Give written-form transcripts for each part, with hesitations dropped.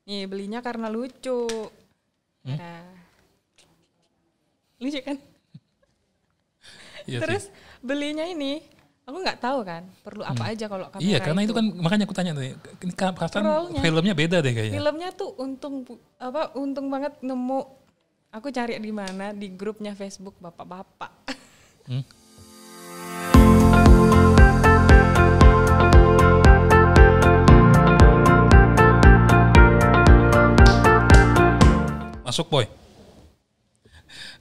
Nih belinya karena lucu. Nah, lucu kan? Iya Terus belinya ini, aku nggak tahu kan perlu apa aja kalau kamera. Iya, karena itu kan makanya aku tanya tadi. Ini perasaan Rollnya. filmnya beda deh kayaknya. Filmnya tuh untung banget nemu. Aku cari di mana, di grupnya Facebook bapak-bapak. Masuk boy.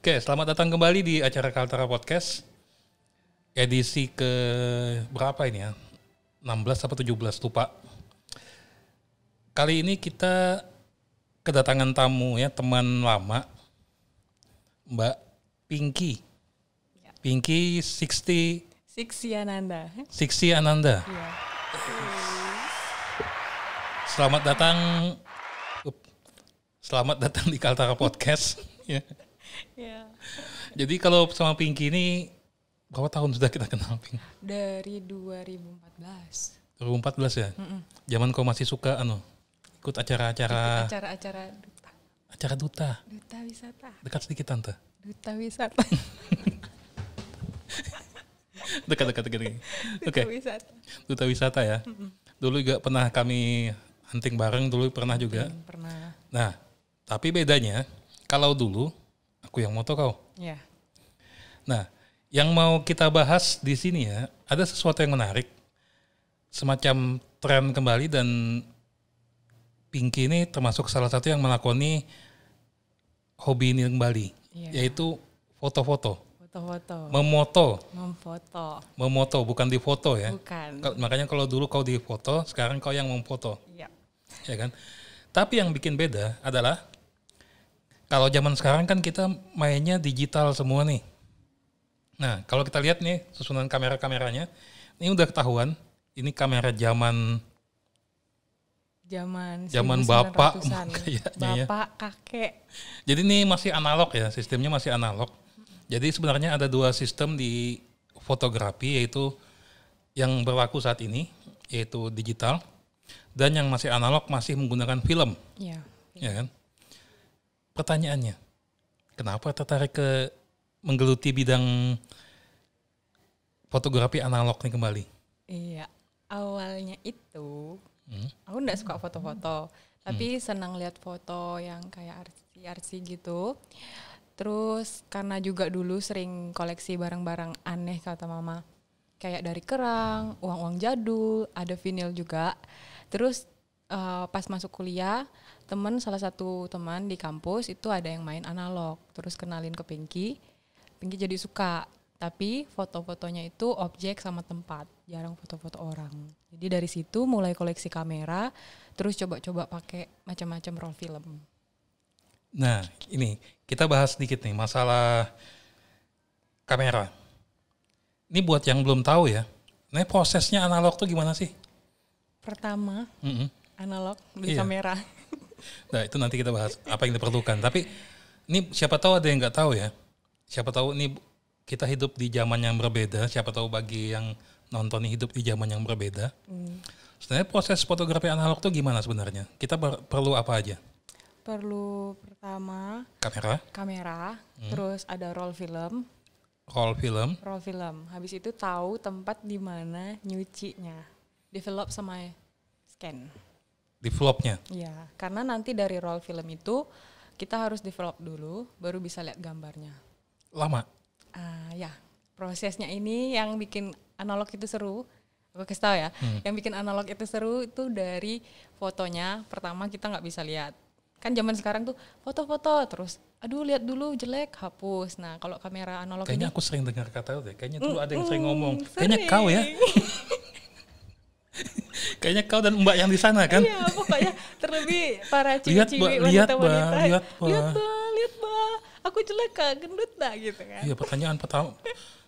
Oke, selamat datang kembali di acara Kaltara Podcast. Edisi ke berapa ini ya? 16 atau 17 lupa. Kali ini kita kedatangan tamu ya, teman lama. Mbak Pinky. Ya. Pinky 60 Siksi Ananda. Ananda. Iya. Selamat datang. Selamat datang di Kaltara Podcast. Ya. Ya. Jadi kalau sama Pinky ini berapa tahun sudah kita kenal, Pink? Dari 2014. 2014 ya? Zaman kau masih suka ikut acara-acara duta. Duta wisata. Dekat sedikit tante. Duta wisata. Dekat. Oke. Wisata. Duta wisata ya. Dulu juga pernah kami hunting bareng, dulu pernah juga. Pernah. Nah, tapi bedanya kalau dulu aku yang moto kau. Ya. Nah, yang mau kita bahas di sini ya, ada sesuatu yang menarik. Semacam tren kembali dan Pinky ini termasuk salah satu yang melakoni hobi ini kembali, yaitu foto-foto. Foto-foto. Memoto, bukan di foto ya. Bukan. Makanya kalau dulu kau di foto, sekarang kau yang memfoto. Iya. Ya kan? Tapi yang bikin beda adalah kalau zaman sekarang kan kita mainnya digital semua nih. Nah, kalau kita lihat nih susunan kamera-kameranya, ini udah ketahuan, ini kamera zaman bapak kayaknya ya. Bapak, kakek. Jadi ini masih analog ya, sistemnya masih analog. Jadi sebenarnya ada dua sistem di fotografi, yaitu yang berlaku saat ini, yaitu digital, dan yang masih analog masih menggunakan film. Iya. Ya kan? Pertanyaannya, kenapa tertarik ke menggeluti bidang fotografi analog nih kembali? Iya, awalnya itu aku nggak suka foto-foto, tapi senang lihat foto yang kayak artsy gitu. Terus karena juga dulu sering koleksi barang-barang aneh kata mama, kayak dari kerang, uang-uang jadul, ada vinil juga. Terus pas masuk kuliah, salah satu teman di kampus itu ada yang main analog, terus kenalin ke Pinky jadi suka. Tapi foto-fotonya itu objek sama tempat, jarang foto-foto orang. Jadi dari situ mulai koleksi kamera, terus coba-coba pakai macam-macam roll film. Nah, ini kita bahas sedikit nih masalah kamera. Ini buat yang belum tahu ya, ini prosesnya analog tuh gimana sih? Pertama, analog beli Iya. kamera. Nah, itu nanti kita bahas apa yang diperlukan. Tapi ini siapa tahu ada yang nggak tahu ya. Siapa tahu ini kita hidup di zaman yang berbeda. Siapa tahu bagi yang nonton ini hidup di zaman yang berbeda. Sebenarnya proses fotografi analog tuh gimana sebenarnya? Kita perlu apa aja? Perlu pertama kamera, terus ada roll film. Habis itu tahu tempat di mana nyucinya, develop sama scan. Developnya? Iya, karena nanti dari roll film itu kita harus develop dulu, baru bisa lihat gambarnya. Lama? Ya, prosesnya ini yang bikin analog itu seru. Aku kasih tahu ya, yang bikin analog itu seru itu dari fotonya. Pertama kita nggak bisa lihat. Kan zaman sekarang tuh foto-foto terus, aduh lihat dulu jelek, hapus. Nah kalau kamera analog kayaknya ini, aku sering dengar kata itu deh. Kayaknya dulu ada yang sering ngomong. Kayaknya kau ya. Kayaknya kau dan mbak yang di sana kan? Iya, pokoknya terlebih para ciwi-ciwi wanita-wanita. Lihat bah, aku jelek kah, gendut dah gitu kan. Iya, pertanyaan pertama.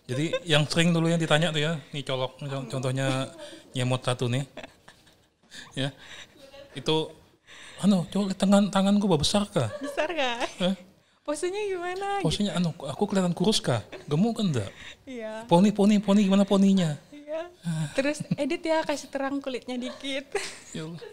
Jadi yang sering dulu yang ditanya tuh ya, nih colok contohnya nyemot satu nih. Ya. Itu coba tanganku besar kah? Besar kah? Posenya gimana? Posenya aku kelihatan kurus kah? Gemuk kan enggak? Iya. Poni gimana poninya? Iya. Terus edit ya, kasih terang kulitnya dikit. Ya Allah.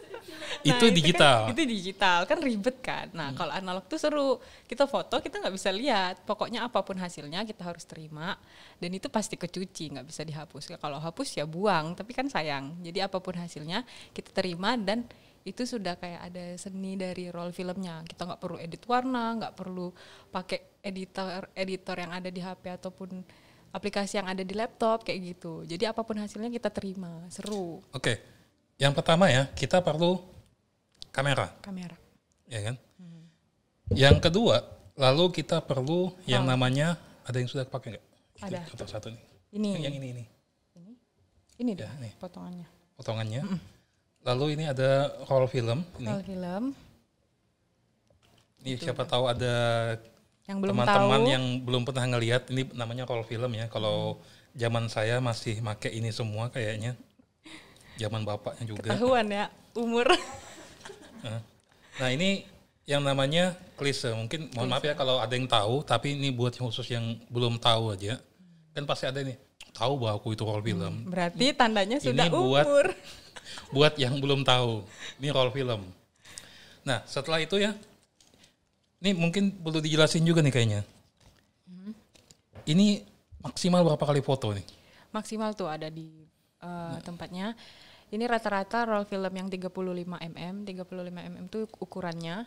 Nah, Itu digital. Itu digital kan ribet kan. Nah kalau analog tuh seru. Kita foto kita nggak bisa lihat. Pokoknya apapun hasilnya kita harus terima. Dan itu pasti kecuci, nggak bisa dihapus. Kalau hapus ya buang. Tapi kan sayang. Jadi apapun hasilnya kita terima dan itu sudah kayak ada seni dari roll filmnya. Kita nggak perlu edit warna, nggak perlu pakai editor yang ada di HP ataupun aplikasi yang ada di laptop kayak gitu. Jadi apapun hasilnya kita terima, seru. Oke. Yang pertama ya, kita perlu kamera, ya kan? Yang kedua, lalu kita perlu yang namanya, ada yang sudah pakai nggak? Ada. Satu nih. Ini. Yang ini. Ini deh, nih. potongannya. Potongannya. Lalu ini ada roll film. Ini. Roll film. Ini siapa tahu ada Yang belum teman-teman tahu. yang belum pernah ngelihat, ini namanya roll film ya. Kalau zaman saya masih make ini semua kayaknya. Zaman bapaknya juga. Ketahuan ya, umur. Nah ini yang namanya klise. Mungkin mohon maaf ya kalau ada yang tahu, tapi ini buat yang khusus yang belum tahu aja. Kan pasti ada nih, tahu bahwa aku itu roll film. Berarti tandanya sudah Ini buat umur. buat yang belum tahu, ini roll film. Nah setelah itu ya, ini mungkin perlu dijelasin juga nih kayaknya. Ini maksimal berapa kali foto nih? Maksimal tuh ada di tempatnya. Ini rata-rata roll film yang 35 mm. 35 mm itu ukurannya.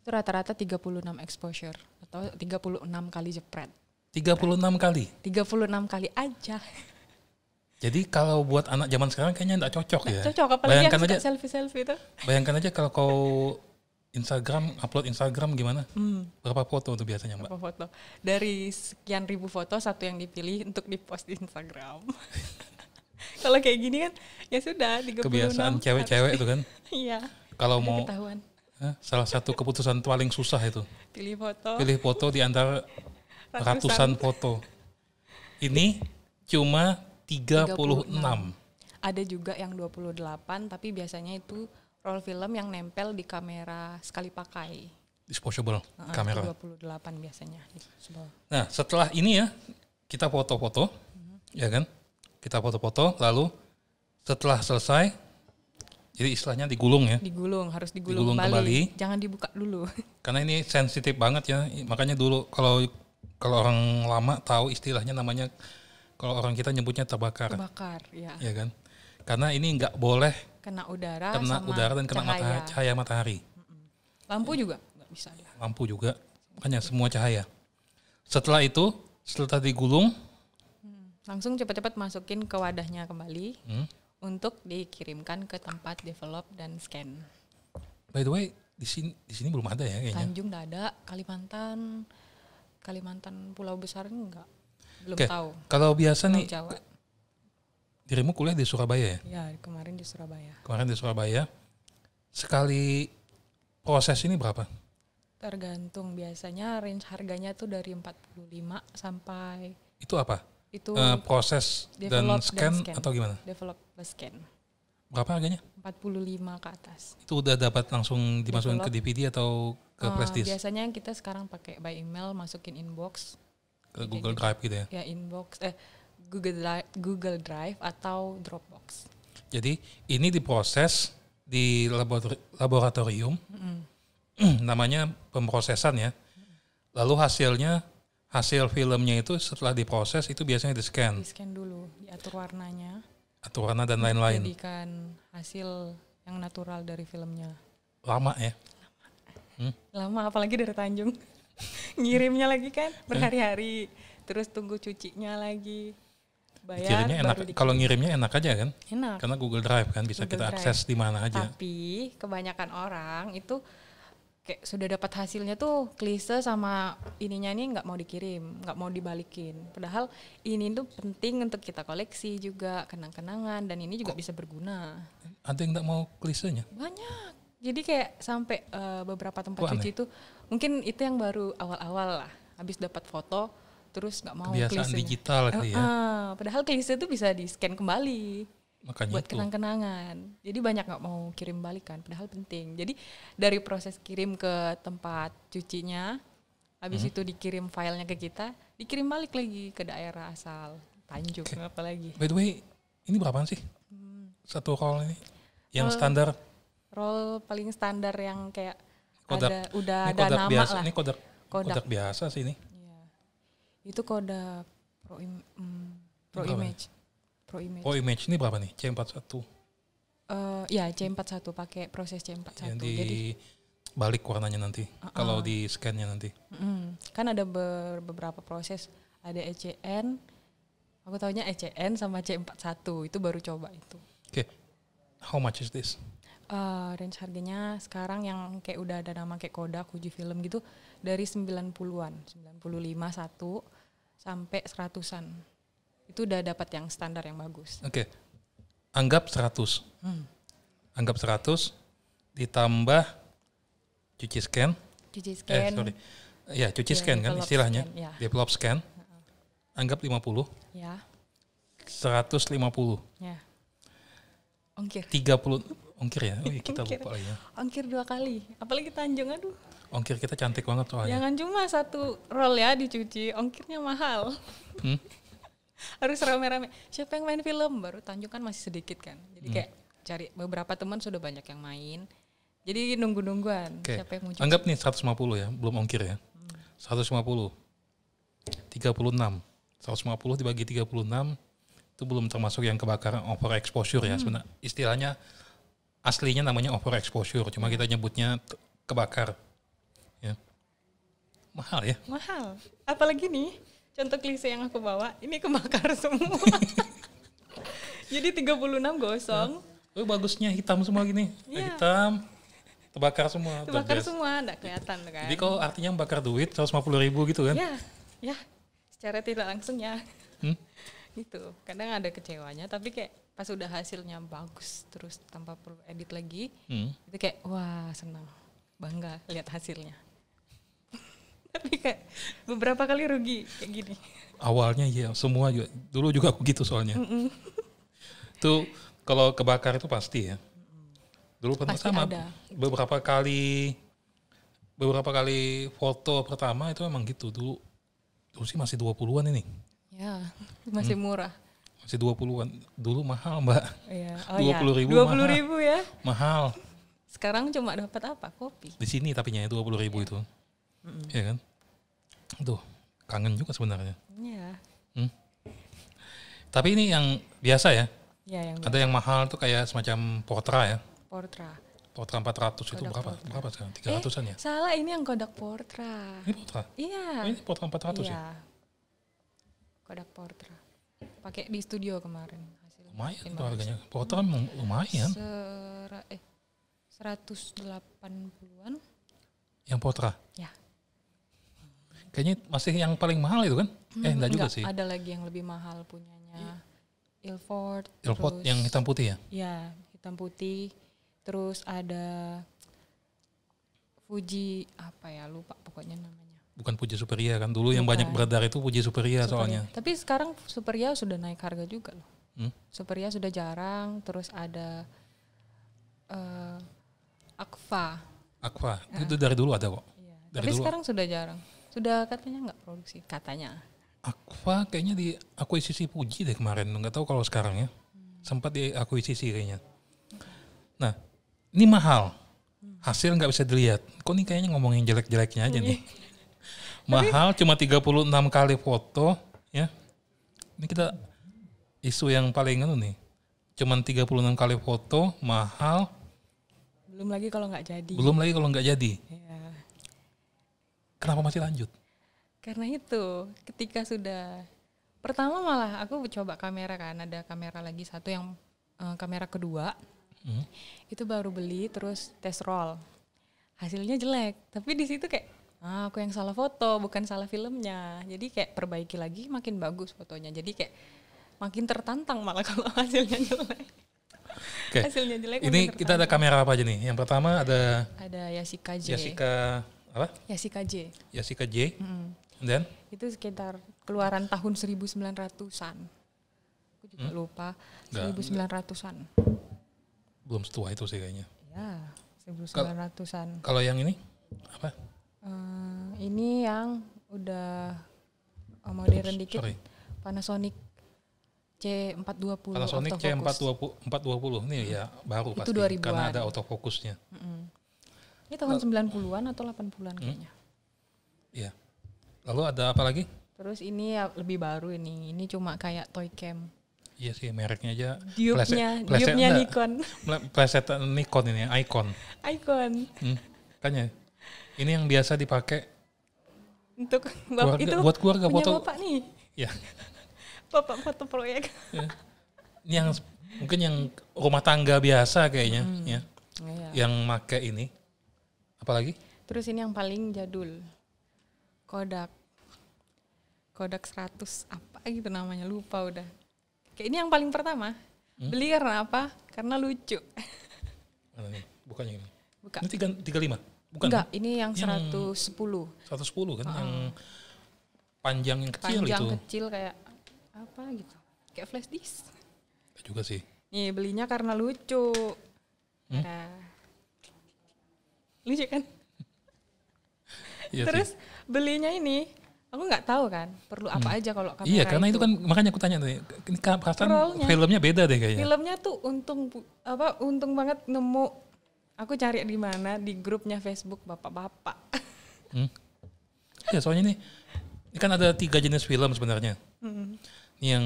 Itu rata-rata 36 exposure. Atau 36 kali jepret. 36 kali? 36 kali aja. Jadi kalau buat anak zaman sekarang kayaknya nggak cocok ya. Cocok, apalagi yang suka selfie-selfie itu. Bayangkan aja kalau kau upload Instagram gimana? Berapa foto tuh biasanya Mbak? Berapa foto? Dari sekian ribu foto, satu yang dipilih untuk dipost di Instagram. Kalau kayak gini kan, ya sudah 36. Kebiasaan cewek-cewek itu kan. Iya. Kalau mau ketahuan. Salah satu keputusan paling susah itu. Pilih foto. Pilih foto di antara ratusan foto. Ini cuma 36. Ada juga yang 28, tapi biasanya itu roll film yang nempel di kamera sekali pakai. Disposable kamera. 28 biasanya. Nah setelah ini ya, kita foto-foto, ya kan? Kita foto-foto, lalu setelah selesai, jadi istilahnya digulung ya. Digulung, harus digulung kembali. Jangan dibuka dulu. Karena ini sensitif banget ya, makanya dulu kalau orang lama tahu istilahnya namanya, kalau orang kita nyebutnya terbakar. Terbakar, ya. Ya kan? Karena ini nggak boleh kena udara dan kena cahaya matahari. Lampu juga nggak bisa. Lampu juga, makanya semua cahaya. Setelah itu, setelah digulung, langsung cepat-cepat masukin ke wadahnya kembali untuk dikirimkan ke tempat develop dan scan. By the way, di sini belum ada ya kayaknya. Tanjung nggak ada, Kalimantan Pulau Besar enggak. Belum tahu. Kalau biasa nih, Jawa. Dirimu kuliah di Surabaya ya? Ya, kemarin di Surabaya. Kemarin di Surabaya. Sekali proses ini berapa? Tergantung, biasanya range harganya tuh dari 45 sampai Itu apa? Itu proses dan scan atau gimana? Develop plus scan. Berapa harganya? 45 ke atas. Itu udah dapat langsung dimasukin ke DVD atau ke flash disk? Biasanya kita sekarang pakai by email, masukin inbox. Ke Google Drive gitu ya? Ya, inbox, Google Drive atau Dropbox. Jadi ini diproses di laboratorium, namanya pemrosesan ya. Lalu hasil filmnya itu setelah diproses itu biasanya di-scan. Di-scan dulu, diatur warnanya. Atur warna dan lain-lain. Jadikan hasil yang natural dari filmnya. Lama ya? Lama, apalagi dari Tanjung. Ngirimnya lagi kan berhari-hari. Terus tunggu cucinya lagi. Bayar, enak. Kalau ngirimnya enak aja kan? Enak. Karena Google Drive kan bisa kita akses di mana aja. Tapi kebanyakan orang itu kayak sudah dapat hasilnya tuh klise sama ininya nih nggak mau dikirim, nggak mau dibalikin. Padahal ini tuh penting untuk kita koleksi juga, kenang-kenangan, dan ini juga bisa berguna. Ada yang nggak mau klisenya? Banyak. Jadi kayak sampai beberapa tempat cuci itu mungkin itu yang baru awal-awal lah. Habis dapat foto terus nggak mau kebiasaan klisenya. Digital kali ya. Padahal klise itu bisa di scan kembali. Makanya buat kenang-kenangan. Jadi banyak nggak mau kirim balikan, padahal penting. Jadi dari proses kirim ke tempat cucinya, habis itu dikirim filenya ke kita, dikirim balik lagi ke daerah asal, Tanjung apalagi. By the way, Ini berapaan sih? Satu roll ini? Yang standar? Roll paling standar yang kayak Kodak. udah Ini ada Kodak nama biasa. lah. Ini Kodak biasa sih ini. Iya. Itu Kodak Pro Berapa Image. Pro Image. Pro Image ini berapa nih? C41. Ya C41 pakai proses C41. Yang di Jadi balik warnanya nanti. Kalau di scan-nya nanti. kan ada beberapa proses. Ada ECN. Aku taunya ECN sama C41. Itu baru coba itu. Oke. How much is this? Range harganya sekarang yang kayak udah ada nama kayak Kodak, Fujifilm gitu dari 90-an, 95 satu sampai 100-an. Itu udah dapat yang standar yang bagus. Oke. Anggap 100. Anggap 100 ditambah cuci scan. Cuci scan. Ya, cuci scan kan istilahnya. Scan, ya. Develop scan. Anggap 50. Ya. 150. Ya. Ongkir. 30 ongkir ya. Oh iya, kita Ongkir. lupa ya. Ongkir 2 kali. Apalagi Tanjung, aduh. Ongkir kita cantik banget soalnya. Jangan cuma satu roll ya dicuci, ongkirnya mahal. Harus rame-rame. Siapa yang main film? Baru Tanjung kan masih sedikit kan. Jadi kayak cari beberapa teman sudah banyak yang main. Jadi nunggu-nungguan. Oke. Siapa yang mau cuci? Anggap nih 150 ya, belum ongkir ya. 150. 36. 150 dibagi 36 itu belum termasuk yang kebakaran overexposure ya sebenarnya. Istilahnya aslinya namanya overexposure, cuma kita nyebutnya kebakar. Ya. Mahal ya? Mahal. Apalagi nih, contoh klise yang aku bawa, ini kebakar semua. Jadi 36 gosong. Oh, bagusnya hitam semua gini. Iya. Hitam, terbakar semua. Terbakar semua, enggak kelihatan kan. Jadi kalau artinya bakar duit 150.000 gitu kan? Ya. Secara tidak langsung ya. Gitu. Kadang ada kecewanya, tapi kayak pas udah hasilnya bagus terus tanpa perlu edit lagi, itu kayak wah senang, bangga lihat hasilnya. Tapi kayak beberapa kali rugi kayak gini. Awalnya ya semua juga, dulu juga aku gitu soalnya. Itu kalau kebakar itu pasti ya. Dulu pernah Pasti sama ada. beberapa kali foto pertama itu emang gitu dulu sih masih 20-an ini. Ya, masih murah. Masih 20-an. Dulu mahal, Mbak. Iya. 20.000 20.000 ya. Mahal. Sekarang cuma dapat apa? Kopi. Di sini tapinya 20.000 itu. Iya kan? Tuh, kangen juga sebenarnya. Iya. Tapi ini yang biasa ya. Ya, yang Ada yang mahal tuh kayak semacam Portra ya. Portra. Portra 400 itu Kodak berapa? Portra. Berapa sekarang? 300-an ya? Salah, ini yang Kodak Portra. Ini Portra? Iya. Oh, ini Portra 400 ya? Iya. Kodak Portra. Pakai di studio kemarin hasilnya. Lumayan Makin tuh bagus. harganya. Portra lumayan. 180-an. Yang Portra? Ya. Kayaknya masih yang paling mahal itu kan? Enggak juga sih. Ada lagi yang lebih mahal punyanya. Ilford. Ilford terus- yang hitam putih ya? Ya, hitam putih. Terus ada Fuji apa ya, lupa pokoknya namanya. Bukan Fuji Superia kan? Dulu yang Bukan. banyak beredar itu Fuji Superia soalnya. Tapi sekarang Superia sudah naik harga juga loh. Hmm? Superia sudah jarang. Terus ada Aqua. Aqua, itu dari dulu ada kok. Iya. Dari Tapi dulu. sekarang sudah jarang. Sudah katanya nggak produksi, katanya. Aqua kayaknya diakuisisi Fuji deh kemarin. Nggak tahu kalau sekarang ya. Sempat diakuisisi kayaknya. Nah, ini mahal. Hasil nggak bisa dilihat. Kok nih kayaknya ngomongin jelek-jeleknya aja nih. Mahal cuma 36 kali foto ya. Ini kita isu yang paling nih. Cuman 36 kali foto, mahal. Belum lagi kalau nggak jadi. Belum lagi kalau nggak jadi. Ya. Kenapa masih lanjut? Karena itu ketika sudah pertama malah aku coba kamera kan, ada kamera lagi satu yang kamera kedua. Itu baru beli terus tes roll. Hasilnya jelek, tapi di situ kayak aku yang salah foto, bukan salah filmnya. Jadi kayak perbaiki lagi makin bagus fotonya. Jadi kayak makin tertantang malah kalau hasilnya jelek. Oke. Hasilnya jelek. Ini makin kita ada tertantang. kamera apa aja nih? Yang pertama ada Yashica J. Yashica J. Yashica J. Dan Itu sekitar keluaran tahun 1900-an. Aku juga lupa. 1900-an. belum setua itu sih kayaknya. Ya, 1900-an. Kalau yang ini apa? Ini yang udah modern dikit. Sorry. Panasonic C420 Panasonic autofocus. C420 ini ya baru Itu pasti 2000-an. karena ada autofokusnya. Ini tahun 90-an atau 80-an kayaknya. Iya. Lalu ada apa lagi? Terus ini ya lebih baru ini. Ini cuma kayak toy cam. Iya sih, mereknya aja. Diopnya enggak. Nikon. Plesetan Nikon ini, Icon. Makanya ini yang biasa dipakai Untuk buat keluarga punya foto. bapak nih. Ya. Bapak foto proyek. Ya. Ini yang mungkin yang rumah tangga biasa kayaknya, ya. Iya. Yang make ini. Apalagi? Terus ini yang paling jadul. Kodak 100 apa gitu namanya, lupa udah. Kayak ini yang paling pertama. Beli karena apa? Karena lucu. Mana nih? Bukannya ini. Bukan. Ini 35? Bukan. Enggak, kan? ini yang 110. 110 kan yang panjang yang kecil Panjang itu. kecil kayak apa gitu. Kayak flash disk. Juga sih. Nih belinya karena lucu. Nah. Lucu kan? Iya Terus sih. belinya ini aku nggak tahu kan perlu apa aja kalau kamera. Iya, karena itu kan makanya aku tanya tadi. Ini perasaan Rollnya. filmnya beda deh kayaknya. Filmnya tuh untung banget nemu. Aku cari di mana, di grupnya Facebook bapak-bapak. Ya soalnya ini kan ada 3 jenis film sebenarnya. Ini yang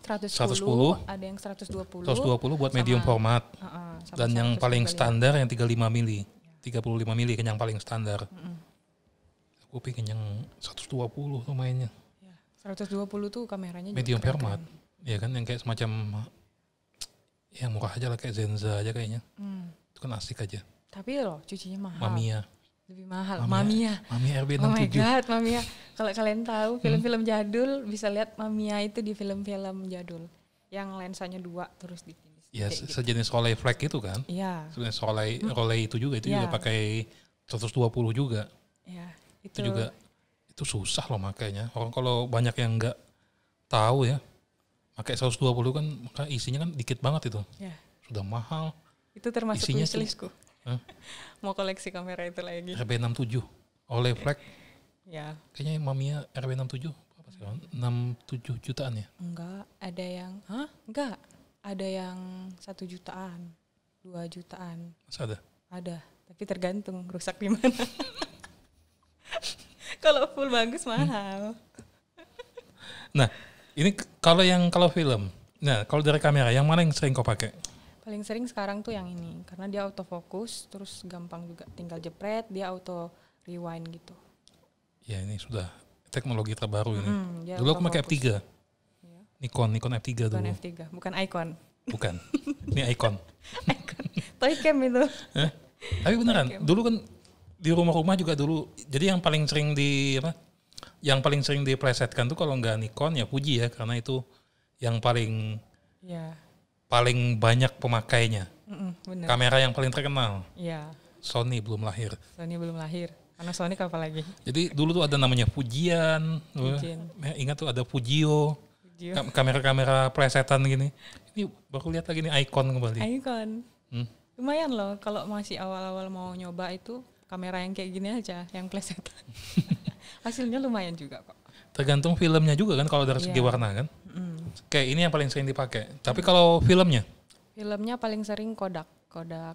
110, 110, ada yang 120. 120 buat medium format. sama Dan yang paling 135. standar yang 35 mili. 35 mili kan yang paling standar. Aku pengen yang 120 tuh mainnya. Ya, 120 tuh kameranya Medium juga format. keren-keren. Ya kan yang kayak semacam yang murah aja lah kayak Zenza aja kayaknya. Itu kan asik aja. Tapi loh cucinya mahal. Mamiya. Lebih mahal. Mamiya. Mamiya Oh my RB67. god, Mamiya. Kalau kalian tahu film-film jadul bisa lihat Mamiya itu di film-film jadul. Yang lensanya 2 terus di Ya kayak gitu. sejenis Rolleiflex itu kan. Iya. Sebenarnya Rollei itu juga Iya. pakai 120 juga. Iya. Itu juga itu susah loh makanya. Orang kalau banyak yang nggak tahu ya, pakai 120 kan maka isinya kan dikit banget itu. Ya. Sudah mahal. Itu termasuk Isinya wishlistku. Hah? Mau koleksi kamera itu lagi. RB67 Rolleiflex Ya. kayaknya Mamiya RB67 apa sih? 67 jutaan ya. Enggak, ada yang enggak. Ada yang 1 jutaan, 2 jutaan. Masa ada? Ada, tapi tergantung rusak di mana. Kalau full bagus mahal. Nah, ini kalau film. Nah, kalau dari kamera yang mana yang sering kau pakai? Paling sering sekarang tuh yang ini, karena dia autofocus, terus gampang juga, tinggal jepret, dia auto rewind gitu. Ya, ini sudah teknologi terbaru ini. Dia Dulu aku pakai autofocus. F3. Nikon F3 Bukan dulu. F3, bukan Icon. Bukan. Ini Icon. Toy cam itu. Tapi beneran, dulu kan di rumah-rumah juga dulu. Jadi yang paling sering yang paling sering diplesetkan tuh kalau nggak Nikon ya Fuji ya, karena itu yang paling Ya, paling banyak pemakainya. bener. Kamera yang paling terkenal. Ya, Sony belum lahir. Sony belum lahir. Karena Sony apa lagi? Jadi dulu tuh ada namanya Fujian. Ingat tuh ada Fujio. Kamera-kamera plesetan gini. Ini baru lihat lagi nih Icon kembali. Icon. Lumayan loh kalau masih awal-awal mau nyoba itu kamera yang kayak gini aja, yang plesetan. Hasilnya lumayan juga kok. Tergantung filmnya juga kan kalau dari segi warna kan. Kayak ini yang paling sering dipakai. Tapi kalau filmnya? Filmnya paling sering Kodak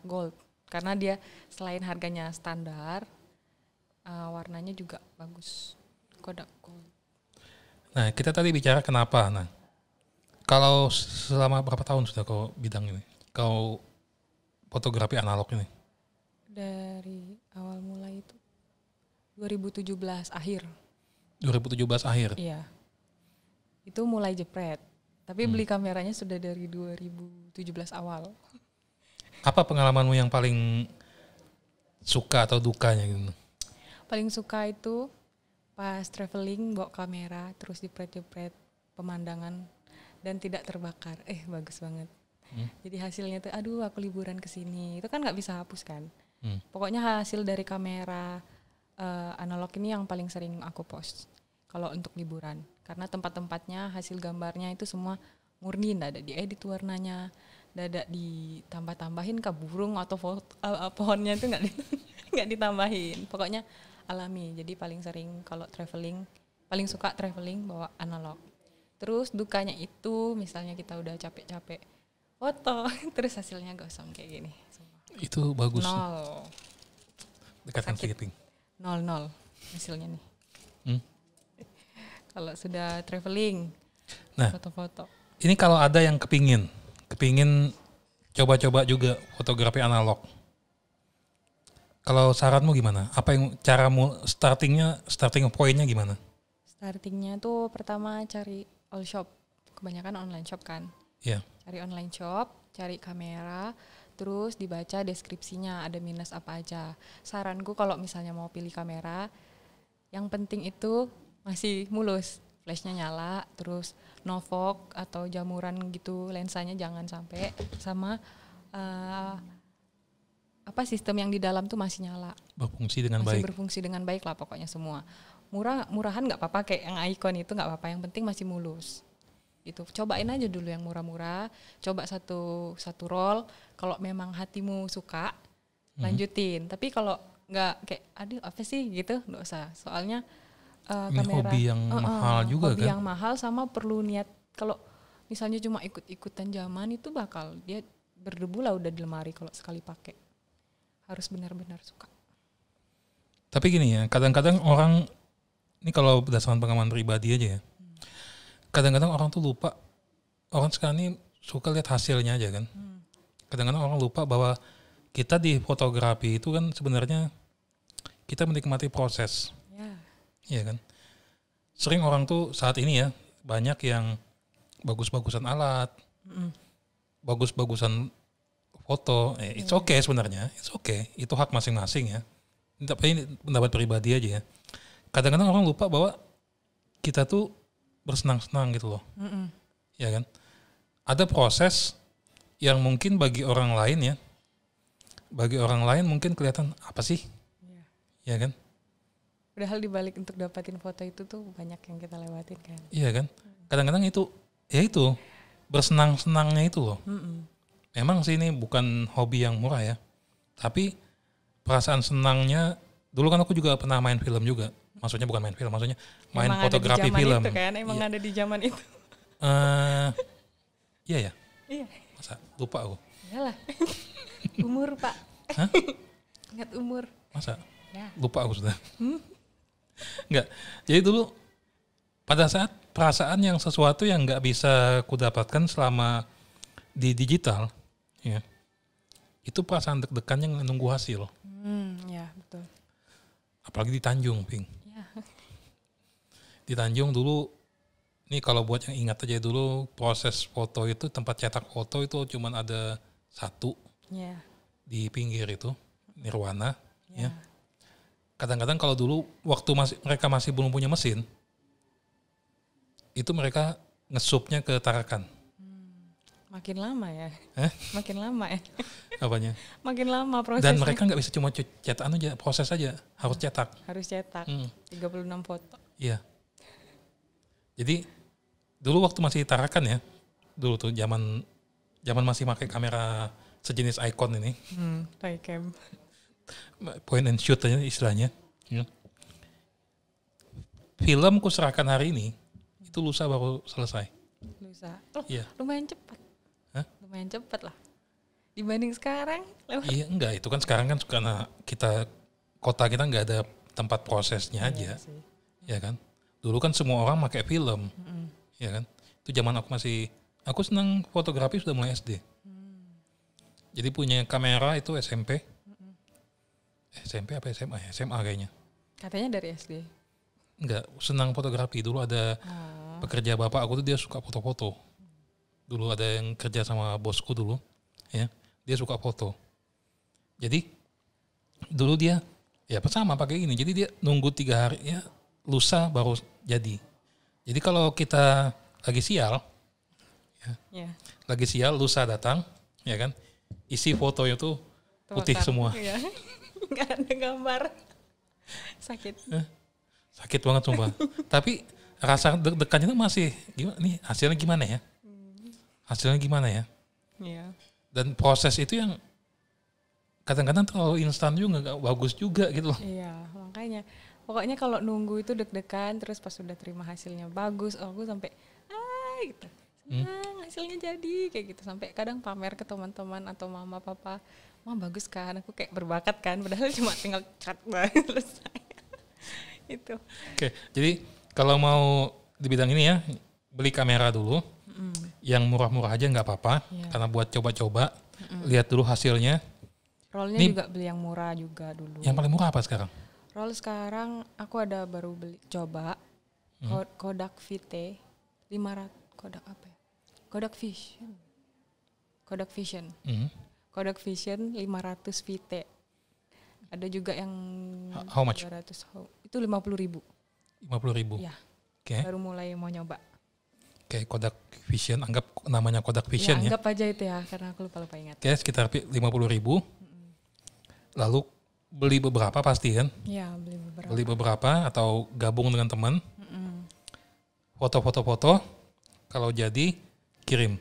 Gold. Karena dia selain harganya standar, warnanya juga bagus. Kodak Gold. Nah, kita tadi bicara kenapa. Nah, kalau selama berapa tahun sudah kau bidang ini? Kau fotografi analog ini? Dari awal mulai itu 2017 akhir. 2017 akhir? Iya. Itu mulai jepret. Tapi beli kameranya sudah dari 2017 awal. Apa pengalamanmu yang paling suka atau dukanya gitu? Paling suka itu pas traveling bawa kamera terus jepret-jepret pemandangan dan tidak terbakar. Bagus banget. Jadi hasilnya tuh aduh aku liburan ke sini. Itu kan nggak bisa hapus kan. Pokoknya hasil dari kamera analog ini yang paling sering aku post kalau untuk liburan. Karena tempat-tempatnya hasil gambarnya itu semua murni, nggak ada diedit warnanya, nggak ada ditambah-tambahin ke burung atau pohonnya itu nggak ditambahin. Pokoknya alami. Jadi paling sering kalau traveling, paling suka traveling bawa analog. Terus dukanya itu misalnya kita udah capek-capek foto, terus hasilnya gosong kayak gini. Sumpah. Itu bagus. 0. Dekatkan Sakit. sedikit, Ping. 0 hasilnya nih. Hmm. Kalau sudah traveling, Nah, foto-foto. ini kalau ada yang kepingin coba-coba juga fotografi analog. Kalau saranmu gimana? Apa yang caramu starting pointnya gimana? Startingnya tuh pertama cari all shop, kebanyakan online shop kan. Iya. Cari online shop, cari kamera, terus dibaca deskripsinya ada minus apa aja. Saranku kalau misalnya mau pilih kamera, yang penting itu masih mulus, flashnya nyala, terus no fog atau jamuran gitu, lensanya jangan sampai, sama sistem yang di dalam tuh masih nyala, Berfungsi dengan masih baik. berfungsi dengan baik lah pokoknya semua. Murahan nggak apa-apa, kayak yang icon itu nggak apa-apa, yang penting masih mulus. Itu cobain aja dulu yang murah-murah, coba satu roll, kalau memang hatimu suka lanjutin. Tapi kalau nggak kayak aduh apa sih gitu, nggak usah. Soalnya Ini kamera hobi yang mahal juga hobi kan? yang mahal, sama perlu niat. Kalau misalnya cuma ikut-ikutan zaman itu bakal dia berdebu lah udah di lemari kalau sekali pakai. Harus benar-benar suka. Tapi gini ya, kadang-kadang orang, ini kalau berdasarkan pengalaman pribadi aja ya, kadang-kadang orang tuh lupa, orang sekarang ini suka lihat hasilnya aja kan. Kadang-kadang orang lupa bahwa kita di fotografi itu kan sebenarnya kita menikmati proses, Ya. ya kan. Sering orang tuh saat ini ya, banyak yang bagus-bagusan alat, bagus-bagusan foto, it's okay sebenarnya, it's okay, itu hak masing-masing ya. Tapi ini pendapat pribadi aja ya. Kadang-kadang orang lupa bahwa kita tuh bersenang-senang gitu loh, ya kan. Ada proses yang mungkin bagi orang lain mungkin kelihatan apa sih, ya kan. Padahal dibalik untuk dapatin foto itu tuh banyak yang kita lewatin kan. Iya kan. Kadang-kadang itu, ya itu bersenang-senangnya itu loh. Memang sih ini bukan hobi yang murah ya, tapi perasaan senangnya, dulu kan aku juga pernah main film juga. Maksudnya bukan main film, maksudnya main Emang fotografi ada di zaman film. itu kan, emang ada di zaman itu. Iya ya, Iya. masa lupa aku. Iyalah. Umur, Pak. Hah? Ingat umur. Masa Ya. lupa aku sudah. Enggak. Jadi dulu pada saat perasaan yang sesuatu yang nggak bisa kudapatkan selama di digital, ya, itu perasaan deg-degan yang nunggu hasil. Ya betul. Apalagi di Tanjung, Ping. Ya. Di Tanjung dulu, nih kalau buat yang ingat aja dulu, proses foto itu, tempat cetak foto itu cuman ada satu Ya. di pinggir itu, Nirwana. Ya. Ya. Kadang-kadang kalau dulu waktu mereka masih belum punya mesin, itu mereka ngesupnya ke Tarakan. Makin lama ya. Hah? Makin lama ya. Apanya? Makin lama prosesnya. Dan mereka nggak bisa cuma cetak aja, proses aja, harus cetak. Harus cetak. 36 foto. Iya. Jadi dulu waktu masih Tarakan ya, dulu tuh zaman masih pakai kamera sejenis Icon ini, Toycam. point and shoot aja istilahnya. Ya. Film ku serahkan hari ini, itu lusa baru selesai. Lusa. Oh, Iya. lumayan cepat. Hah? Lumayan cepat lah. Dibanding sekarang. Iya enggak, itu kan sekarang kan karena kota kita nggak ada tempat prosesnya aja, Iya sih. ya kan. Dulu kan semua orang pakai film, ya kan. Itu zaman aku senang fotografi sudah mulai SD. Jadi punya kamera itu SMP. SMP apa SMA ya? SMA kayaknya. Katanya dari SD. Enggak, senang fotografi. Dulu ada pekerja bapak aku tuh dia suka foto-foto. Dulu ada yang kerja sama bosku dulu, ya. Dia suka foto. Jadi dulu dia ya sama pakai ini. Jadi dia nunggu 3 hari ya, lusa baru jadi. Jadi kalau kita lagi sial, Ya. lagi sial lusa datang, ya kan? Isi fotonya tuh putih Terbakar. semua. Iya. Nggak ada gambar. Sakit. Sakit banget sumpah. Tapi rasa deg-degannya tuh masih gimana nih, hasilnya gimana ya? Hasilnya gimana ya? Iya. Dan proses itu yang kadang-kadang terlalu instan juga nggak bagus juga gitu loh. Iya, makanya. Pokoknya kalau nunggu itu deg-degan, terus pas udah terima hasilnya bagus, aku sampai gitu. Senang hasilnya jadi kayak gitu. Sampai kadang pamer ke teman-teman atau mama papa, "Mah bagus kan, aku kayak berbakat kan." Padahal cuma tinggal cat banget selesai. Itu. Oke, jadi kalau mau di bidang ini ya, beli kamera dulu. Yang murah-murah aja nggak apa-apa, karena buat coba-coba, lihat dulu hasilnya. Rollnya Ini juga beli yang murah juga dulu. yang paling murah apa sekarang? Roll sekarang aku ada baru beli coba Kodak VT 500 Kodak apa ya? Kodak Vision. Kodak Vision. Kodak Vision 500 VT. Ada juga yang How much? 200. Itu 50.000. 50.000. Ya. Oke. Baru mulai mau nyoba. Oke, Kodak Vision, anggap namanya Kodak Vision ya. Anggap aja itu ya, karena aku lupa ingat. Oke, sekitar 50.000. Lalu beli beberapa pasti kan? Iya, beli beberapa. Beli beberapa atau gabung dengan teman. Foto-foto, kalau jadi kirim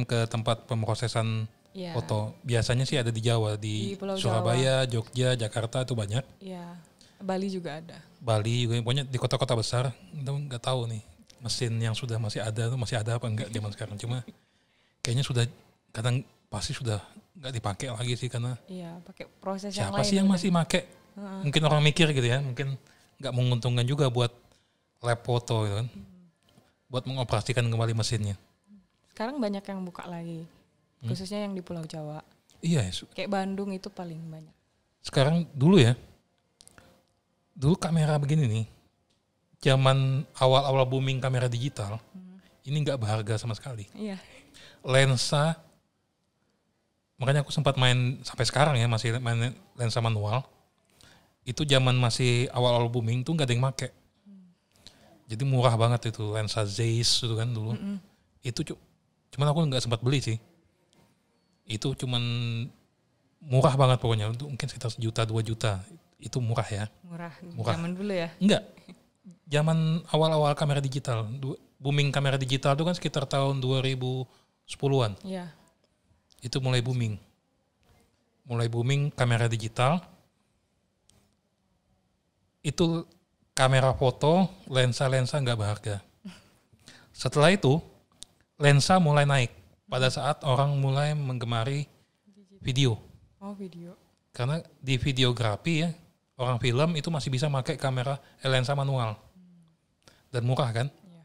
ke tempat pemrosesan foto. Biasanya sih ada di Jawa, di Pulau Surabaya, Jawa. Jogja, Jakarta itu banyak. Iya, Bali juga ada. Bali juga, pokoknya di kota-kota besar. Nggak tahu nih mesin yang sudah masih ada apa enggak zaman sekarang. Cuma kayaknya sudah kadang pasti sudah nggak dipakai lagi sih, karena pakai proses yang siapa lain. sih yang masih pakai? Mungkin orang mikir gitu ya, mungkin nggak menguntungkan juga buat lab foto gitu kan, buat mengoperasikan kembali mesinnya. Sekarang banyak yang buka lagi, khususnya yang di Pulau Jawa. Iya. Kayak Bandung itu paling banyak. Sekarang dulu kamera begini nih, zaman awal-awal booming kamera digital, ini nggak berharga sama sekali. Iya. Lensa, makanya aku sempat main sampai sekarang ya, masih main lensa manual. Itu zaman masih awal-awal booming tuh nggak ada yang make. Jadi murah banget itu lensa Zeiss itu kan dulu. Itu cuman aku nggak sempat beli sih. Itu cuman murah banget pokoknya, untuk mungkin sekitar 1 juta 2 juta. Itu murah ya. Murah. Zaman dulu ya? Enggak. Zaman awal-awal kamera digital. Booming kamera digital itu kan sekitar tahun 2010-an. Iya. Itu mulai booming. Mulai booming kamera digital. Itu kamera foto, lensa-lensa nggak berharga. Setelah itu, lensa mulai naik. Pada saat orang mulai menggemari video. Oh, video. Karena di videografi ya, orang film itu masih bisa pakai kamera lensa manual. Dan murah kan? Iya.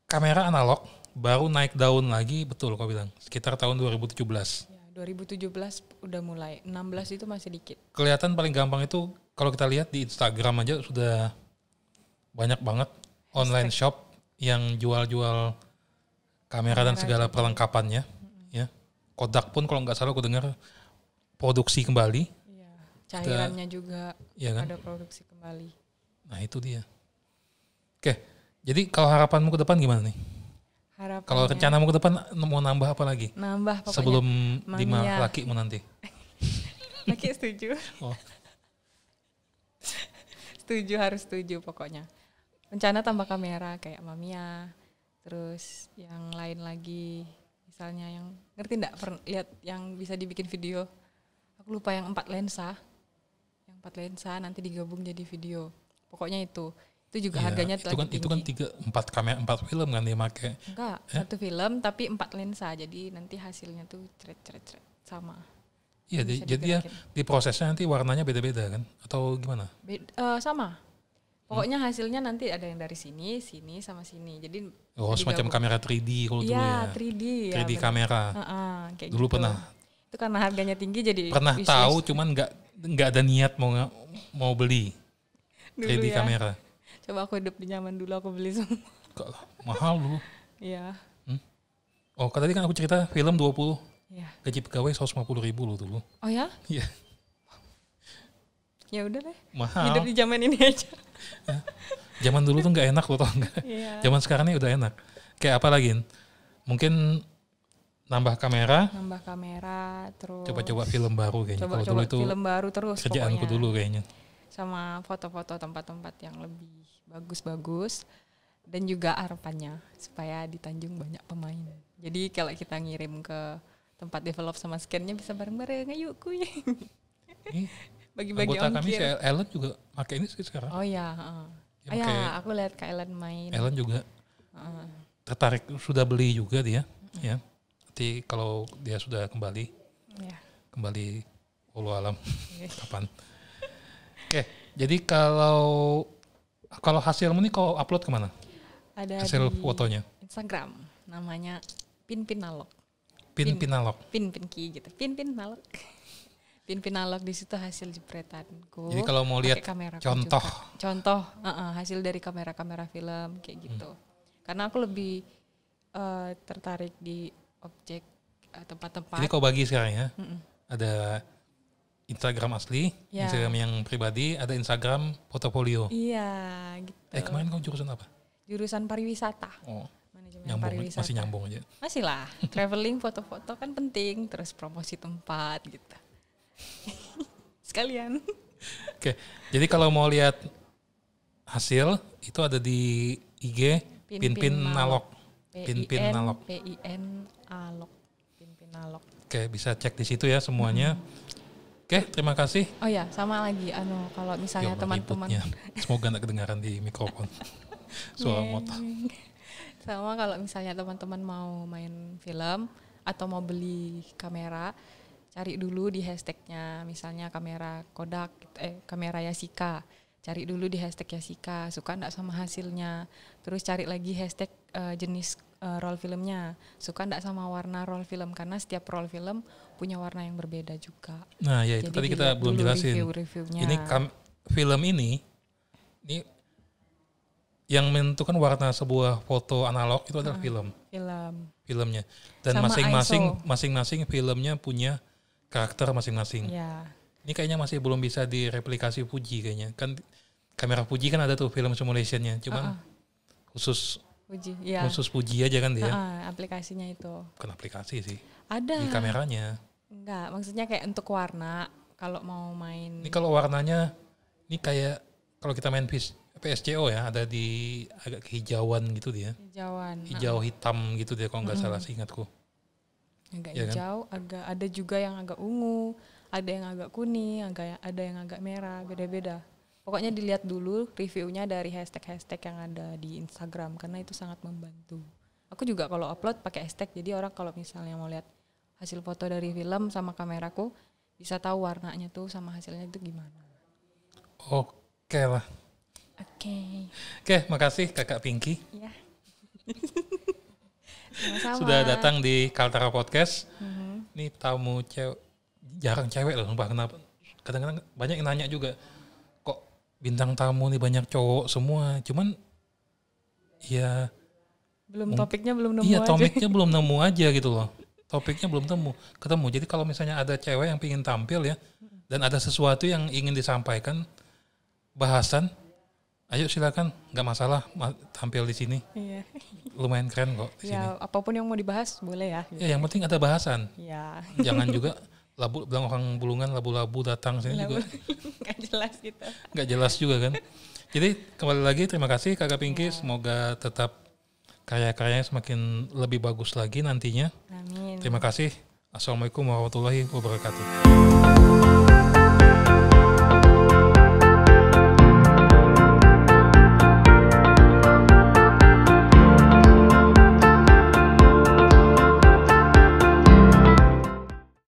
Kamera analog baru naik daun lagi, betul kau bilang. Sekitar tahun 2017. Ya, 2017 udah mulai. 16 itu masih dikit. Kelihatan paling gampang itu kalau kita lihat di Instagram aja sudah banyak banget online shop yang jual-jual kamera dan segala perlengkapannya. Ya. Kodak pun kalau nggak salah aku dengar produksi kembali. Iya. Cairannya juga ya kan? ada produksi kembali. Nah itu dia. Oke, jadi kalau harapanmu ke depan gimana nih? Harapannya, Kalau rencanamu ke depan mau nambah apa lagi? Nambah pokoknya. Sebelum Mamiya. 5 lakimu nanti. Laki setuju. Oh. Harus setuju pokoknya. Rencana tambah kamera kayak Mamiya. Terus yang lain lagi. Misalnya yang, ngerti enggak lihat yang bisa dibikin video? Aku lupa yang 4 lensa. Yang 4 lensa nanti digabung jadi video. Pokoknya itu juga Ya, harganya itu kan, tinggi. itu kan 4 kamera 4 film kan dia pakai. Enggak, 1 film tapi 4 lensa. Jadi nanti hasilnya tuh cret sama. Iya, jadi ya di prosesnya nanti warnanya beda-beda kan? Atau gimana? Sama. Pokoknya hasilnya nanti ada yang dari sini sama sini. Jadi semacam kamera 3D kalau dulu ya. 3D. 3D kamera. Kayak Dulu gitu. pernah. Itu karena harganya tinggi jadi Pernah tahu cuman nggak ada niat mau beli dulu 3D ya. kamera. Coba aku hidup di zaman dulu aku beli semua. Kok mahal dulu. Iya. Oh, tadi kan aku cerita film 20. Iya. Gaji pegawai 150.000 loh dulu. Oh ya? Iya. Ya udah deh. Mahal. Hidup di zaman ini aja. Zaman dulu tuh nggak enak loh, tau nggak? Iya. Zaman sekarang ini udah enak. Kayak apa lagi? Mungkin nambah kamera. Terus. Coba-coba film baru kayaknya. Kalau dulu itu film baru terus. kerjaanku pokoknya. dulu kayaknya. Sama foto-foto tempat-tempat yang lebih bagus-bagus. Dan juga harapannya supaya di Tanjung banyak pemain. Jadi kalau kita ngirim ke tempat develop sama scan-nya bisa bareng-bareng, ayo kuy. Bagi-bagi Anggota kami si ongkir. Ellen juga pakai ini sih sekarang. Oh iya, Yang kayak Ya, aku lihat Kak Ellen main. Ellen juga tertarik, sudah beli juga dia, ya. Nanti kalau dia sudah kembali Ya. walau alam kapan. Oke, jadi kalau hasilmu nih kau upload kemana? Ada Hasil di fotonya? Instagram, namanya Pinalog. Pinalog. Pinki gitu. Pinalog. Pinalog di situ hasil jepretanku. Jadi kalau mau lihat Pakai kameraku contoh, juga. Contoh, hasil dari kamera film kayak gitu. Karena aku lebih tertarik di objek tempat-tempat. jadi kau bagi sekarang ya. Ada Instagram asli, Ya. Instagram yang pribadi, ada Instagram portofolio. Iya, gitu. Kemarin kau jurusan apa? Jurusan pariwisata. Oh, Manajemen nyambung, pariwisata. masih nyambung aja. Masih lah, traveling, foto-foto kan penting, terus promosi tempat gitu. Sekalian. Oke, jadi kalau mau lihat hasil itu ada di IG Pinalog. Pinalog. Pinalog. Pinalog. Oke, bisa cek di situ ya semuanya. Oke, terima kasih. Oh ya, sama lagi kalau misalnya Ya Allah, teman-teman ributnya. Semoga nggak kedengaran di mikrofon. Suara Yeng. motor. Sama kalau misalnya teman-teman mau main film atau mau beli kamera, cari dulu di hashtagnya, misalnya kamera Kodak, kamera Yashica. Cari dulu di hashtag Yashica, suka enggak sama hasilnya. Terus cari lagi hashtag jenis roll filmnya, suka enggak sama warna roll film, karena setiap roll film punya warna yang berbeda juga. Nah, ya itu Jadi tadi kita dilihat belum dulu jelasin. review-reviewnya. Ini film ini yang menentukan warna sebuah foto analog itu adalah filmnya. Dan Sama masing-masing filmnya punya karakter masing-masing. Ya. Ini kayaknya masih belum bisa direplikasi Fuji kayaknya. Kan kamera Fuji kan ada tuh film simulationnya, cuman khusus Fuji aja kan dia. Aplikasinya itu. Bukan aplikasi sih. Ada. Di kameranya. Enggak, maksudnya kayak untuk warna kalau mau main. Ini kalau warnanya ini kayak kalau kita main PSCO ya, ada di agak kehijauan gitu dia. Hijau hitam gitu dia kalau nggak salah seingatku. Agak ya hijau, kan? Agak ada juga yang agak ungu, ada yang agak kuning, ada yang agak merah, beda-beda. Pokoknya dilihat dulu reviewnya dari hashtag-hashtag yang ada di Instagram, karena itu sangat membantu. Aku juga kalau upload pakai hashtag, jadi orang kalau misalnya mau lihat hasil foto dari film sama kameraku, bisa tahu warnanya tuh sama hasilnya itu gimana. Oke lah. Oke, makasih Kakak Pinky. Iya. Sama-sama. Sudah datang di Kaltara Podcast. Ini tamu jarang cewek loh, kenapa? Kadang-kadang banyak yang nanya juga, kok bintang tamu nih banyak cowok semua, cuman ya topiknya belum nemu iya, aja. topiknya belum nemu aja gitu loh. Topiknya belum ketemu. Jadi kalau misalnya ada cewek yang ingin tampil ya, dan ada sesuatu yang ingin disampaikan, bahasan, ayo silakan, nggak masalah tampil di sini. Iya. Lumayan keren kok di sini. Apapun yang mau dibahas boleh ya. Ya, yang penting ada bahasan. Iya. Jangan juga bilang orang Bulungan labu-labu datang sini juga. Nggak jelas gitu. Nggak jelas juga kan. Jadi kembali lagi terima kasih Kakak Pinky. Semoga tetap karya-karyanya semakin lebih bagus lagi nantinya. Amin. Terima kasih. Assalamualaikum warahmatullahi wabarakatuh.